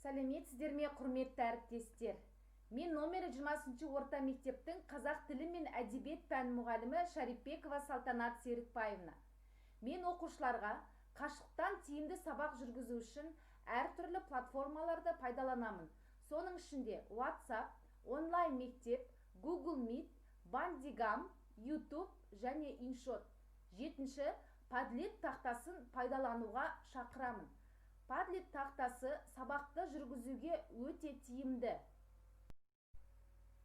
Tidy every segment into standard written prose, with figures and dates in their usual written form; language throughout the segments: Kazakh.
Сәлеметсіздер ме, құрметті әріптестер? Мен номері 20 орта мектептің қазақ тілі мен әдебиет пән мұғалімі Шарипбекова Салтанат Серікбаевна. Мен оқушыларға қашықтан тиімді сабақ жүргізу үшін әртүрлі платформаларды пайдаланамын. Соның ішінде WhatsApp, онлайн мектеп, Google Meet, Бандигам, YouTube және InShot. 7. Padlet тақтасын пайдалануға шақырамын. Padlet тақтасы сабақты жүргізуге өте тиімді.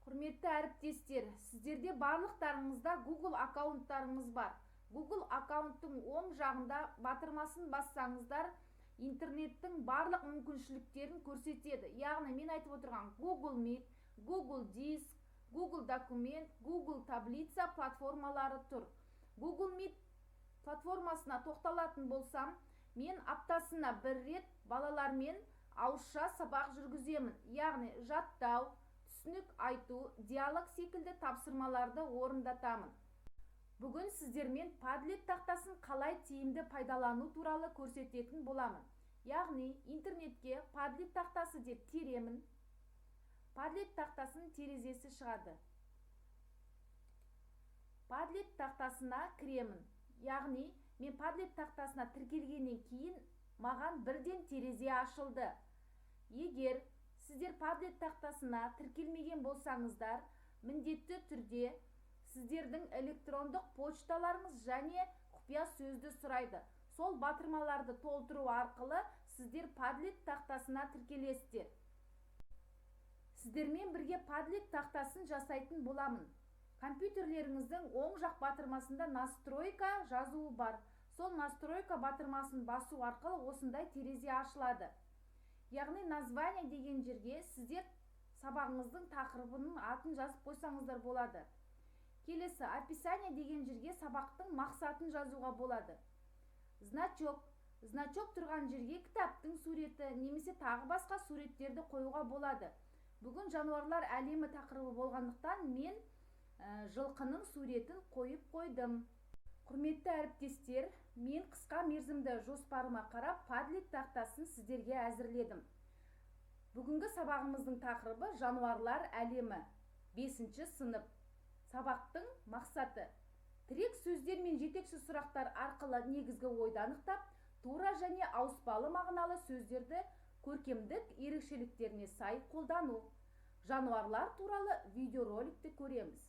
Құрметті әріптестер, сіздерде барлықтарыңызда Google аккаунттарыңыз бар. Google аккаунттың оң жағында батырмасын бассаңыздар, интернеттің барлық мүмкіншіліктерін көрсетеді. Яғни мен айтып отырған Google Meet, Google Диск, Google Документ, Google Таблица платформалары тұр. Google Meet платформасына тоқталатын болсам, мен аптасына бір рет балалармен ауызша сабақ жүргіземін. Яғни жаттау, түсінік айту, диалог секілді тапсырмаларды орындатамын. Бүгін сіздермен Padlet тақтасын қалай тиімді пайдалану туралы көрсететін боламын. Яғни интернетке Padlet тақтасы деп теремін. Padlet тақтасының терезесі шығады. Padlet тақтасына кіремін. Яғни мен Padlet тақтасына тіркелгеннен кейін маған бірден терезе ашылды. Егер сіздер Padlet тақтасына тіркелмеген болсаңыздар, міндетті түрде сіздердің электрондық почталарыңыз және құпия сөзді сұрайды. Сол батырмаларды толтыру арқылы сіздер Padlet тақтасына тіркелесіздер. Сіздермен бірге Padlet тақтасын жасайтын боламын. Компьютерлеріңіздің оң жақ батырмасында настройка жазуы бар. Сол настройка батырмасын басу арқылы осындай терезе ашылады. Яғни название деген жерге сіздер сабағыңыздың тақырыбының атын жазып қойсаңыздар болады. Келесі описание деген жерге сабақтың мақсатын жазуға болады. Значок тұрған жерге кітаптың суреті немесе тағы басқа суреттерді қоюға болады. Бүгін жануарлар әлемі тақырыбы болғандықтан мен жылқының суретін қойып қойдым. Құрметті әріптестер, мен қысқа мерзімді жоспарыма қарап Padlet тақтасын сіздерге әзірледім. Бүгінгі сабағымыздың тақырыбы жануарлар әлемі. 5 сынып. Сабақтың мақсаты: тірек сөздер мен жетекші сұрақтар арқылы негізгі ойды анықтап, тура және ауыспалы мағыналы сөздерді көркемдік ерекшеліктеріне сай қолдану. Жануарлар туралы видеороликті көреміз.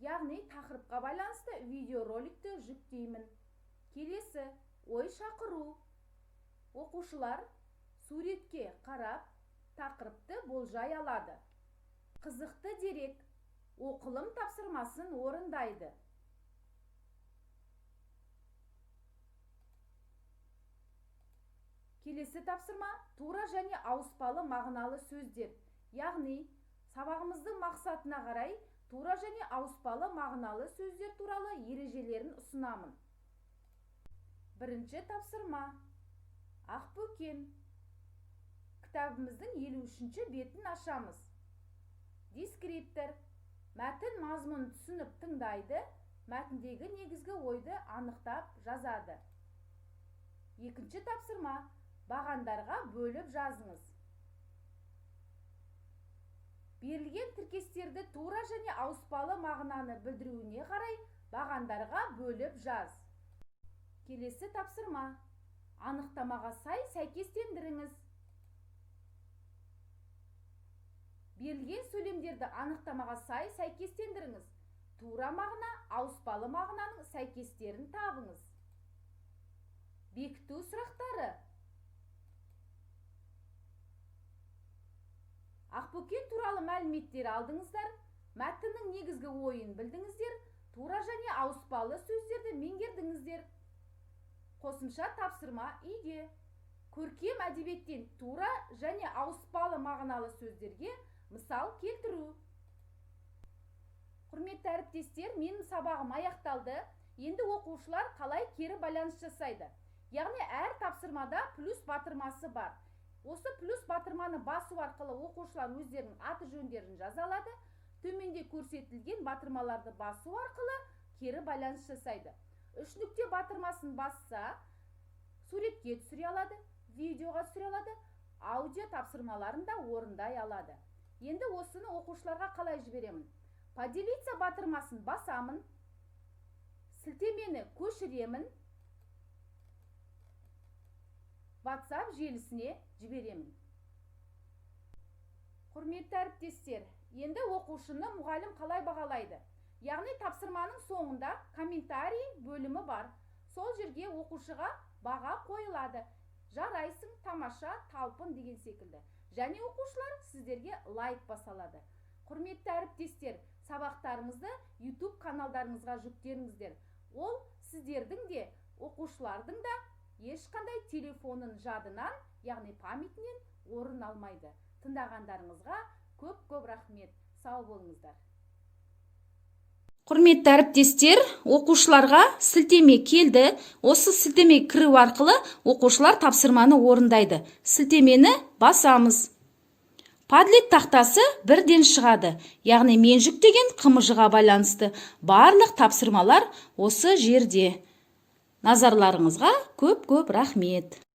Яғни тақырыпқа байланысты видеороликті жүктеймін. Келесі ой шақыру. Оқушылар суретке қарап тақырыпты болжай алады. Қызықты дерек. Оқылым тапсырмасын орындайды. Келесі тапсырма тура және ауыспалы мағыналы сөздер. Яғни сабағымыздың мақсатына қарай тура және ауыспалы мағыналы сөздер туралы ережелерін ұсынамын. Бірінші тапсырма. Ақбөкен. Кітабымыздың 53-ші бетін ашамыз. Дескриптор. Мәтін мазмұнын түсініп тыңдайды, мәтіндегі негізгі ойды анықтап жазады. Екінші тапсырма. Бағандарға бөліп жазыңыз. Берілген тіркестерді тура және ауыспалы мағынаны білдіруіне қарай бағандарға бөліп жаз. Келесі тапсырма. Анықтамаға сай сәйкестендіріңіз. Берілген сөйлемдерді анықтамаға сай сәйкестендіріңіз. Тура мағына, ауыспалы мағынаның сәйкестерін табыңыз. Бекіту сұрақтары. Ақбөкен туралы мәліметтер алдыңыздар, мәтіннің негізгі ойын білдіңіздер, тура және ауыспалы сөздерді меңгердіңіздер. Қосымша тапсырма үйде. Көркем әдебиеттен тура және ауыспалы мағыналы сөздерге мысал келтіру. Құрметті әріптестер, менің сабағым аяқталды. Енді оқушылар қалай кері байланыс жасайды. Яғни әр тапсырмада плюс батырмасы бар. Осы плюс батырманы басу арқылы оқушылар өздерінің аты жөндерін жаза алады. Төменде көрсетілген батырмаларды басу арқылы кері байланыс жасайды. 3 нүкте батырмасын басса, суретке түсіре алады, видеоға түсіре алады, аудио тапсырмаларын да орындай алады. Енді осыны оқушыларға қалай жіберемін? Поделиться батырмасын басамын, сілтемені көшіремін, WhatsApp желісіне жіберемін. Құрметті әріптестер, енді оқушыны мұғалім қалай бағалайды? Яғни тапсырманың соңында комментарий бөлімі бар. Сол жерге оқушыға баға қойылады. Жарайсың, тамаша, талпын деген секілді. Және оқушылар сіздерге лайк басалады. Құрметті әріптестер, сабақтарымызды YouTube каналдарыңызға жүктеңіздер. Ол сіздердің де, оқушылардың да ешқандай телефонын жадынан, яғни памятінен орын алмайды. Тыңдағандарыңызға көп рахмет. Сау болыңыздар. Құрметті әріптестер, оқушыларға сілтеме келді. Осы сілтеме кіру арқылы оқушылар тапсырманы орындайды. Сілтемені басамыз. Padlet тақтасы бірден шығады. Яғни мен жүктеген қымыжыға байланысты барлық тапсырмалар осы жерде. Назарларыңызға көп рахмет.